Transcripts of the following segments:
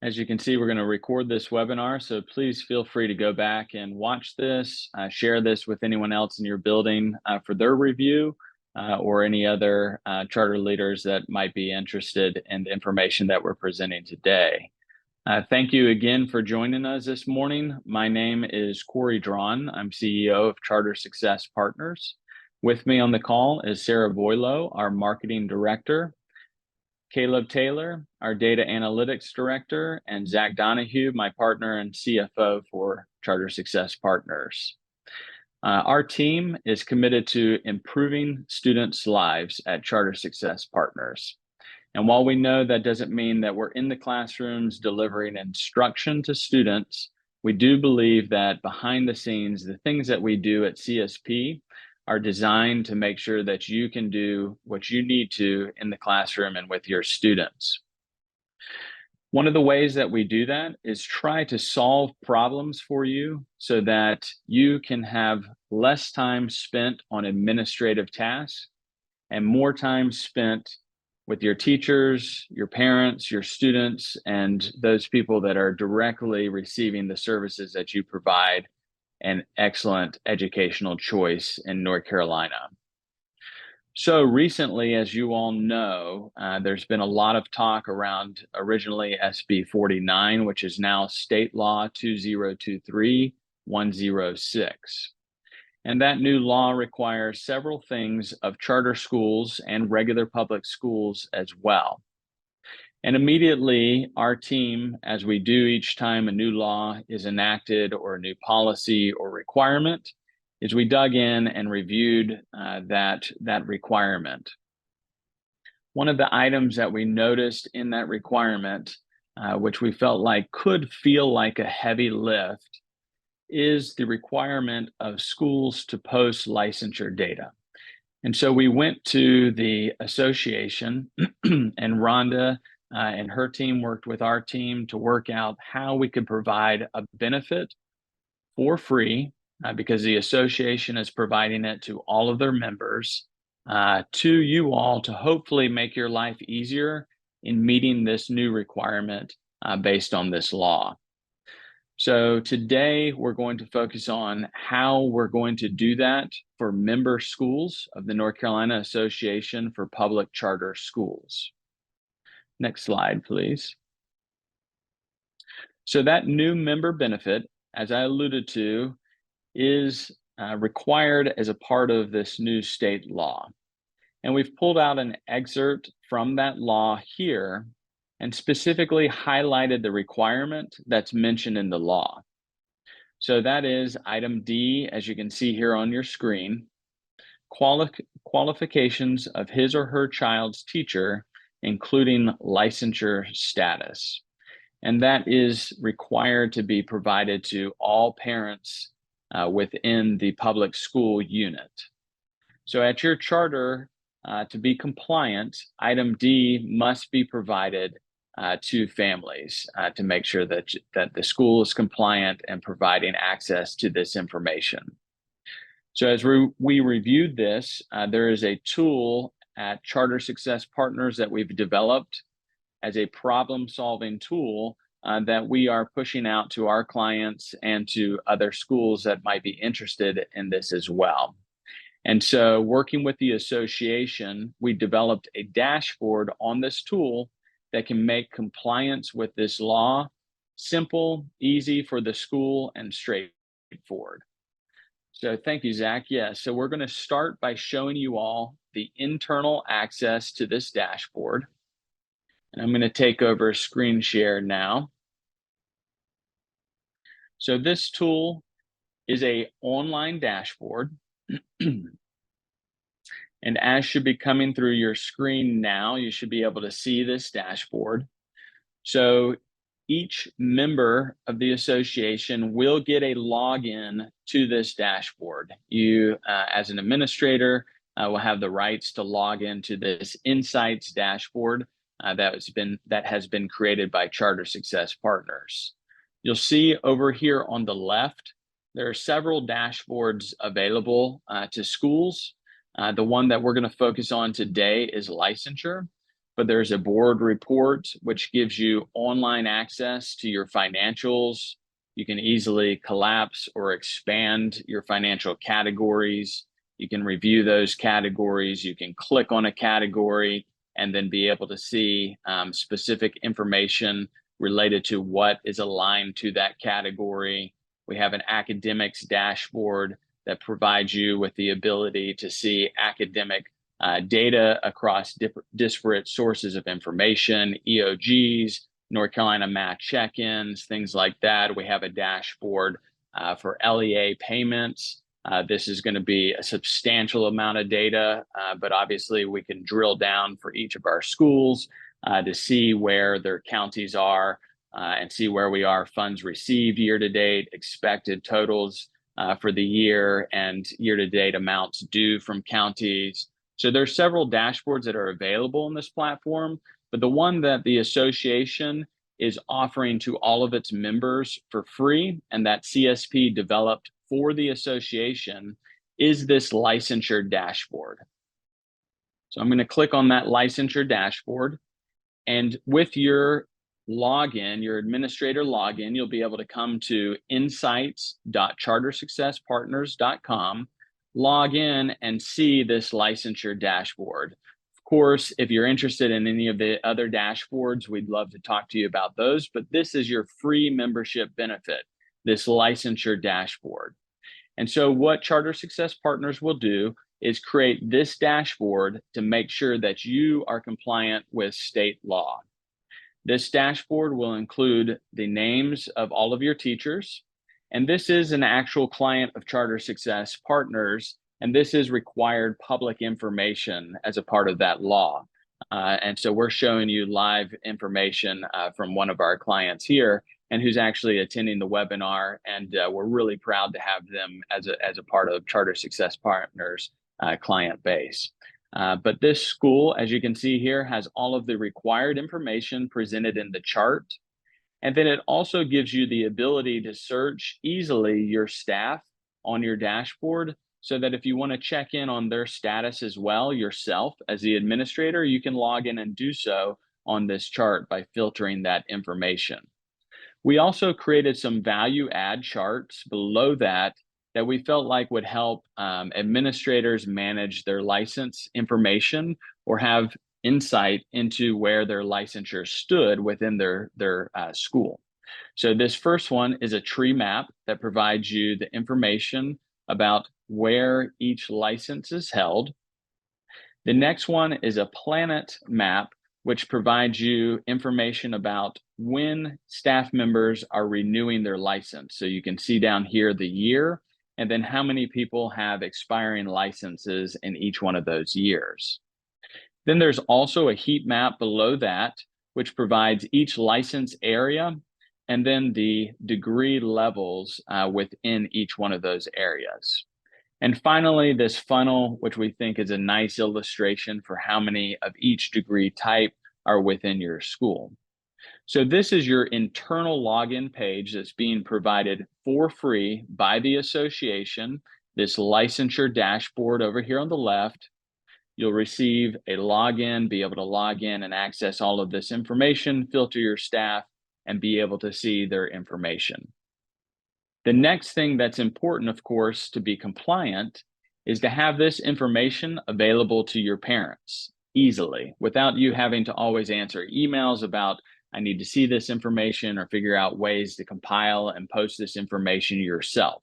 As you can see, we're going to record this webinar, so please feel free to go back and watch this, share this with anyone else in your building for their review, or any other charter leaders that might be interested in the information that we're presenting today. Thank you again for joining us this morning. My name is Corey Drawn. I'm CEO of Charter Success Partners. With me on the call is Sarah Boileau, our Marketing Director, Caleb Taylor, our Data Analytics Director, and Zach Donahue, my partner and CFO for Charter Success Partners. Our team is committed to improving students' lives at Charter Success Partners. And while we know that doesn't mean that we're in the classrooms delivering instruction to students, we do believe that behind the scenes, the things that we do at CSP are designed to make sure that you can do what you need to in the classroom and with your students. One of the ways that we do that is try to solve problems for you so that you can have less time spent on administrative tasks and more time spent with your teachers, your parents, your students, and those people that are directly receiving the services that you provide an excellent educational choice in North Carolina. So recently, as you all know, there's been a lot of talk around originally SB 49, which is now State Law 2023-106. And that new law requires several things of charter schools and regular public schools as well. And immediately, our team, as we do each time a new law is enacted or a new policy or requirement, is we dug in and reviewed that requirement. One of the items that we noticed in that requirement, which we felt like could feel like a heavy lift, is the requirement of schools to post licensure data. And so we went to the association and Rhonda and her team worked with our team to work out how we could provide a benefit for free because the association is providing it to all of their members, to you all to hopefully make your life easier in meeting this new requirement based on this law. So today we're going to focus on how we're going to do that for member schools of the North Carolina Association for Public Charter Schools. Next slide, please. So that new member benefit, as I alluded to, is required as a part of this new state law. And we've pulled out an excerpt from that law here and specifically highlighted the requirement that's mentioned in the law. So that is item D, as you can see here on your screen, qualifications of his or her child's teacher, including licensure status. And that is required to be provided to all parents within the public school unit. So at your charter, to be compliant, item D must be provided to families to make sure that the school is compliant and providing access to this information. So as we reviewed this, there is a tool at Charter Success Partners that we've developed as a problem-solving tool that we are pushing out to our clients and to other schools that might be interested in this as well. And so working with the association, we developed a dashboard on this tool that can make compliance with this law simple, easy for the school, and straightforward. So thank you, Zach. Yes, so we're going to start by showing you all the internal access to this dashboard. And I'm going to take over screen share now. So this tool is an online dashboard. And as should be coming through your screen now, you should be able to see this dashboard. So each member of the association will get a login to this dashboard. You, as an administrator, will have the rights to log into this Insights dashboard that has been created by Charter Success Partners. You'll see over here on the left, there are several dashboards available to schools. The one that we're going to focus on today is Licensure. but there's a board report, which gives you online access to your financials. You can easily collapse or expand your financial categories. You can review those categories. You can click on a category and then be able to see specific information related to what is aligned to that category. We have an academics dashboard that provides you with the ability to see academic data across disparate sources of information, EOGs, North Carolina math check-ins, things like that. We have a dashboard for LEA payments. This is going to be a substantial amount of data, but obviously we can drill down for each of our schools to see where their counties are and see where we are funds received year to date, expected totals for the year, and year to date amounts due from counties. So there's several dashboards that are available on this platform, but the one that the association is offering to all of its members for free, and that CSP developed for the association, is this licensure dashboard. So I'm going to click on that licensure dashboard, and with your login, your administrator login, you'll be able to come to insights.chartersuccesspartners.com, log in and see this licensure dashboard. Of course, if you're interested in any of the other dashboards, we'd love to talk to you about those, but this is your free membership benefit, this licensure dashboard. And so what Charter Success Partners will do is create this dashboard to make sure that you are compliant with state law. This dashboard will include the names of all of your teachers, and this is an actual client of Charter Success Partners, and this is required public information as a part of that law. And so we're showing you live information from one of our clients here, and who's actually attending the webinar, and we're really proud to have them as a part of Charter Success Partners client base. But this school, as you can see here, has all of the required information presented in the chart. And then it also gives you the ability to search easily your staff on your dashboard, so that if you want to check in on their status as well yourself as the administrator, you can log in and do so on this chart by filtering that information. We also created some value add charts below that we felt like would help administrators manage their license information or have insight into where their licensure stood within their school. So this first one is a tree map that provides you the information about where each license is held. The next one is a planet map, which provides you information about when staff members are renewing their license. So you can see down here the year, and then how many people have expiring licenses in each one of those years. Then there's also a heat map below that, which provides each license area and then the degree levels within each one of those areas. And finally, this funnel, which we think is a nice illustration for how many of each degree type are within your school. So this is your internal login page that's being provided for free by the association, this licensure dashboard over here on the left. You'll receive a login, be able to log in and access all of this information, filter your staff, and be able to see their information. The next thing that's important, of course, to be compliant is to have this information available to your parents easily without you having to always answer emails about, I need to see this information, or figure out ways to compile and post this information yourself.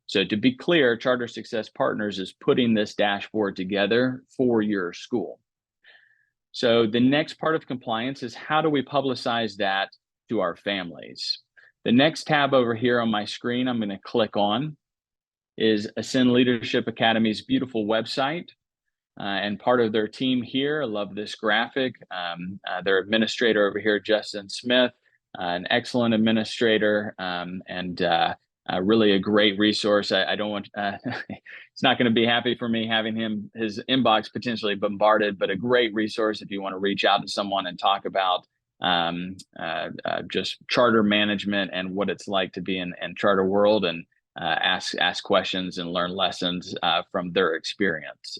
So to be clear, Charter Success Partners is putting this dashboard together for your school. So the next part of compliance is, how do we publicize that to our families? The next tab over here on my screen I'm going to click on is Ascend Leadership Academy's beautiful website. And part of their team here, I love this graphic, their administrator over here, Justin Smith, an excellent administrator, and really a great resource. I don't want, it's not going to be happy for me having his inbox potentially bombarded, but a great resource if you want to reach out to someone and talk about just charter management and what it's like to be in charter world, and ask questions and learn lessons from their experience.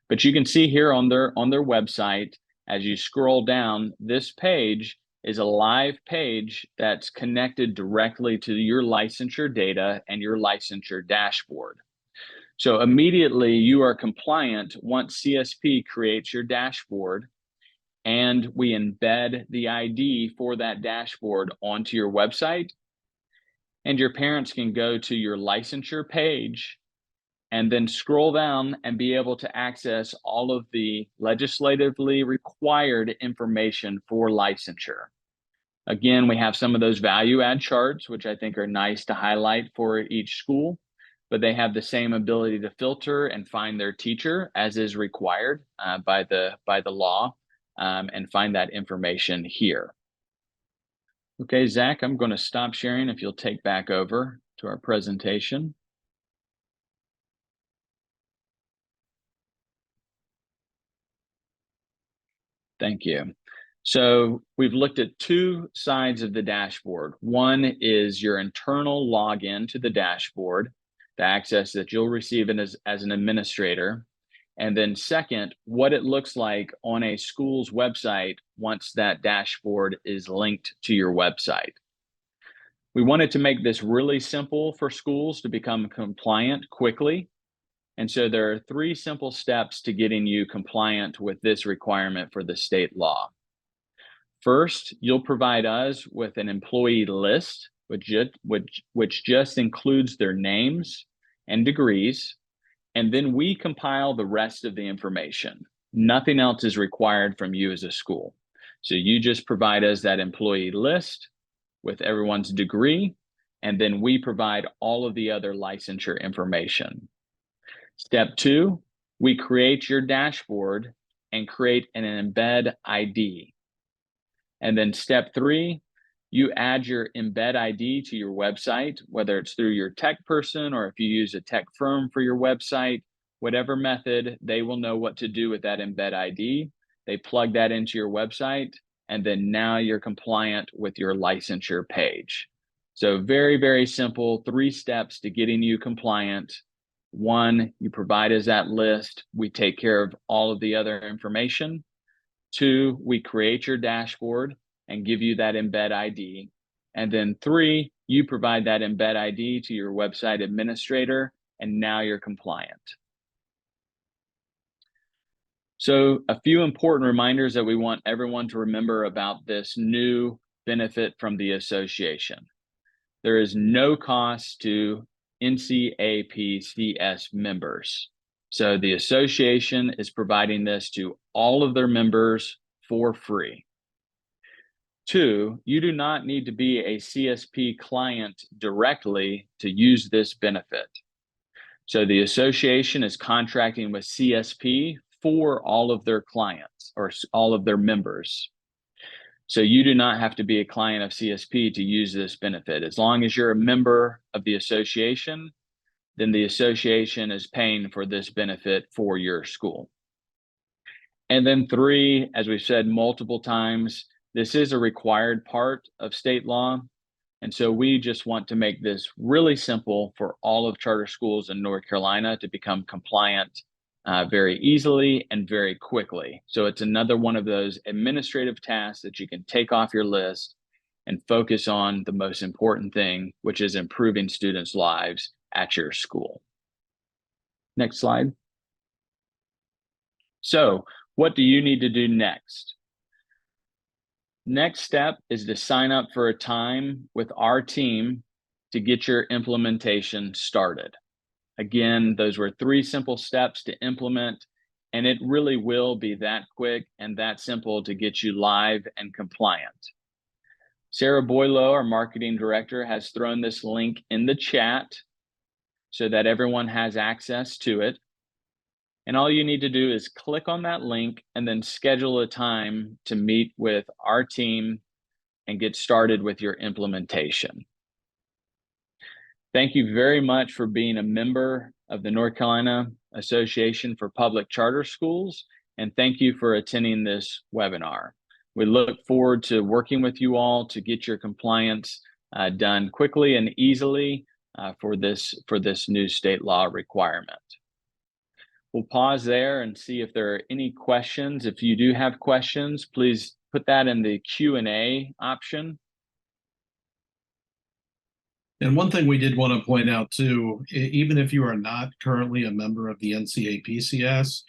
But you can see here on their website as you scroll down, this page is a live page that's connected directly to your licensure data and your licensure dashboard. So immediately you are compliant once CSP creates your dashboard, and we embed the ID for that dashboard onto your website. And your parents can go to your licensure page and then scroll down and be able to access all of the legislatively required information for licensure. Again, we have some of those value add charts, which I think are nice to highlight for each school, but they have the same ability to filter and find their teacher as is required by the law, and find that information here. Okay, Zach, I'm going to stop sharing if you'll take back over to our presentation. Thank you. So we've looked at two sides of the dashboard. One is your internal login to the dashboard, the access that you'll receive as an administrator. And then second, what it looks like on a school's website once that dashboard is linked to your website. We wanted to make this really simple for schools to become compliant quickly. And so there are 3 simple steps to getting you compliant with this requirement for the state law. First, you'll provide us with an employee list, which just includes their names and degrees, and then we compile the rest of the information. Nothing else is required from you as a school. So you just provide us that employee list with everyone's degree, and then we provide all of the other licensure information. Step 2, we create your dashboard and create an embed ID. And then step 3, you add your embed ID to your website, whether it's through your tech person or if you use a tech firm for your website, whatever method, they will know what to do with that embed ID. They plug that into your website, and then now you're compliant with your licensure page. So very, very simple, 3 steps to getting you compliant. 1, you provide us that list. We take care of all of the other information. 2, we create your dashboard and give you that embed ID. And then 3, you provide that embed ID to your website administrator, and now you're compliant. So a few important reminders that we want everyone to remember about this new benefit from the association. There is no cost to NCAPCS members. So the association is providing this to all of their members for free. 2, you do not need to be a CSP client directly to use this benefit. So the association is contracting with CSP for all of their clients or all of their members. So you do not have to be a client of CSP to use this benefit. As long as you're a member of the association, then the association is paying for this benefit for your school. And then 3, as we've said multiple times, this is a required part of state law. And so we just want to make this really simple for all of charter schools in North Carolina to become compliant very easily and very quickly. So it's another one of those administrative tasks that you can take off your list and focus on the most important thing, which is improving students' lives at your school. Next slide. So what do you need to do next? Next step is to sign up for a time with our team to get your implementation started. Again, those were 3 simple steps to implement, and it really will be that quick and that simple to get you live and compliant. Sarah Boylo, our marketing director, has thrown this link in the chat so that everyone has access to it. And all you need to do is click on that link and then schedule a time to meet with our team and get started with your implementation. Thank you very much for being a member of the North Carolina Association for Public Charter Schools, and thank you for attending this webinar. We look forward to working with you all to get your compliance done quickly and easily for this new state law requirement. We'll pause there and see if there are any questions. If you do have questions, please put that in the Q&A option. And one thing we did want to point out too, even if you are not currently a member of the NCAPCS,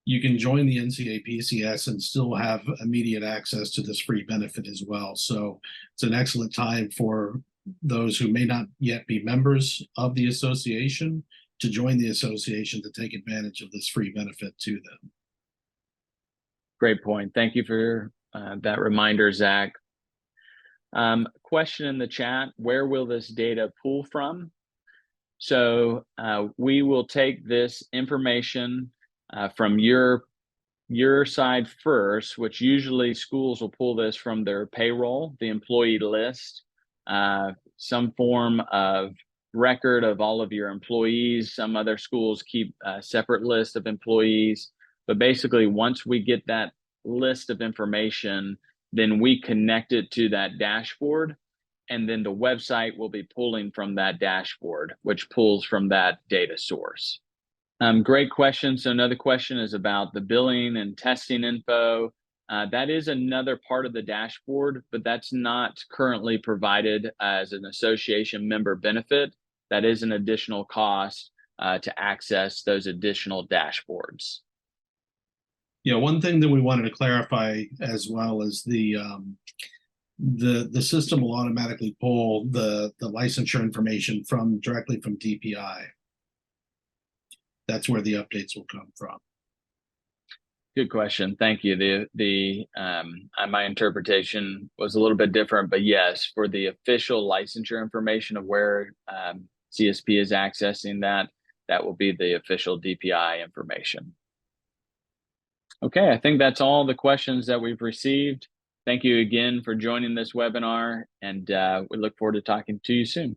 you can join the NCAPCS and still have immediate access to this free benefit as well. So it's an excellent time for those who may not yet be members of the association to join the association to take advantage of this free benefit to them. Great point. Thank you for that reminder, Zach. Question in the chat, where will this data pull from? So we will take this information from your side first, which usually schools will pull this from their payroll, the employee list, some form of record of all of your employees. Some other schools keep a separate list of employees. But basically, once we get that list of information, then we connect it to that dashboard, and then the website will be pulling from that dashboard, which pulls from that data source. Great question. So another question is about the billing and testing info. That is another part of the dashboard, but that's not currently provided as an association member benefit. That is an additional cost to access those additional dashboards. Yeah, one thing that we wanted to clarify as well is the system will automatically pull the licensure information directly from DPI. That's where the updates will come from. Good question. Thank you. My interpretation was a little bit different, but yes, for the official licensure information of where CSP is accessing that will be the official DPI information. Okay, I think that's all the questions that we've received. Thank you again for joining this webinar, and we look forward to talking to you soon.